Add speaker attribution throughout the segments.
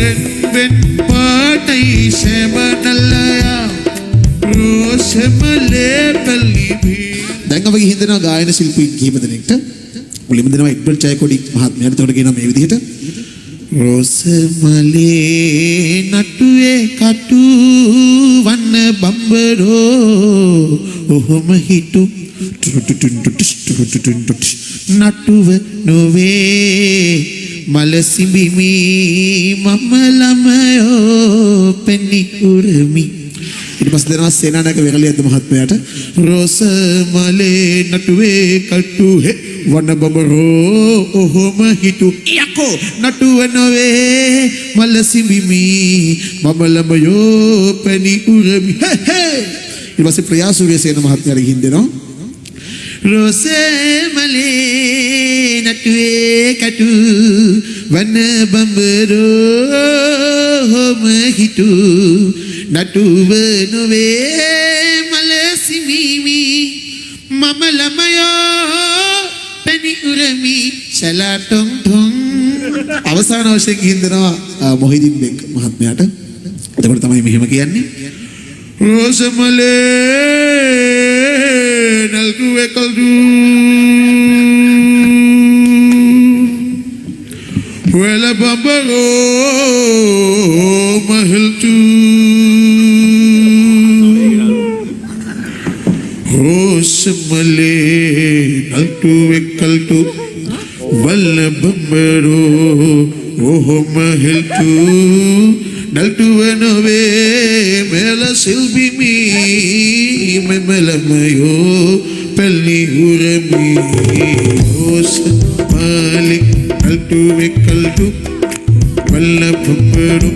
Speaker 1: රෙන්වෙන් පාටයි සැමනල්ලයා රෝසමලේ පල්ලිබී. දැන් අපි හිතනවා ගායන ශිල්පී කීප දෙනෙක්ට මුලින්ම දෙනවා එඩ්වර්ඩ් ජයකොඩි මහත්මයාට. එතකොට කියනවා මේ විදිහට රෝසමලේ නටුවේ කටු වන්න බම්බරෝ ඔහොම හිටු නටුව නොවේ මල සිඹිමි මම ළමයෝ පෙනි උරමි. ඊට පස්සේ දෙනවා සේනානායක වෙරළියද්ද මහත්මයාට රෝසමලේ නටුවේ කටු හේ වන්න බම්බරෝ ඔහොම හිටු යකෝ නටුව නොවේ මල සිඹිමි මම ළමයෝ පෙනි උරමි. ඊට පස්සේ ප්‍රියා සූරියසේන මහත්මයාට ගිහින් දෙනවා රෝසමලේ නටුවේ කටු වන බඹරෝ හොම හිටු නටුව නොවේ මල සිඹිමි මම ළමයෝ පෙනි උරමි සලා ටොං ටොං. අවසාන වශයෙන් ගිහින් දෙනවා මොහිදින් බෙක් මහත්මයාට. එතකොට තමයි මෙහෙම කියන්නේ රෝසමලේ නල්කුවේ කල්දු වෙල බඹරෝ මහල්තු රෝසමලේ නල්කුවේ කල්දු වෙල බඹරෝ ඔහොම හෙල්තු නල්තුව නොවේ මෙල සිල්බිමි මෙමලමයෝ පල්ලි උරමි රෝසමලේ නල්තුවේ කල්තු වල්ල බඹරු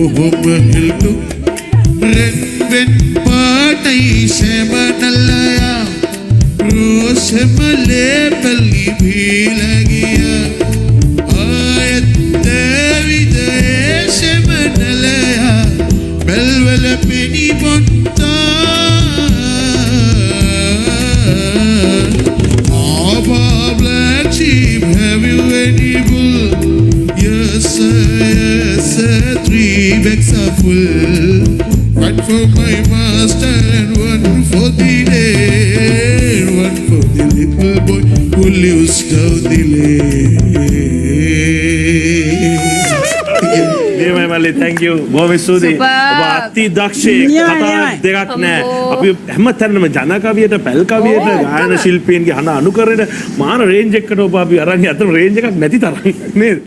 Speaker 1: ඔහොම හෙල්තු රෙන්වෙන් පාටයි සැමනල්ලයා රෝසමලේ පල්ලි බීලගියා ආයත් විදේ සැමනල්ලයා බෙල්වල පෙනි බොන්තා ආබා black sheep have you any wool? Yes sir 3 bags are full. One for my master and one for the day, one for the little boy who lives down the lane.
Speaker 2: Thank you. බොහොම ස්තුතියි. ඔබ අති දක්ෂයෙක්. කතා දෙකක් නෑ. අපි හැමතැනම ජන කවියට, පැල් කවියට, ගායන ශිල්පීන්ගේ හන අනුකරණයට මාන රේන්ජ් එකකට ඔබ අපි අරන් යන රේන්ජ් එකක් නැති තරම් නේද?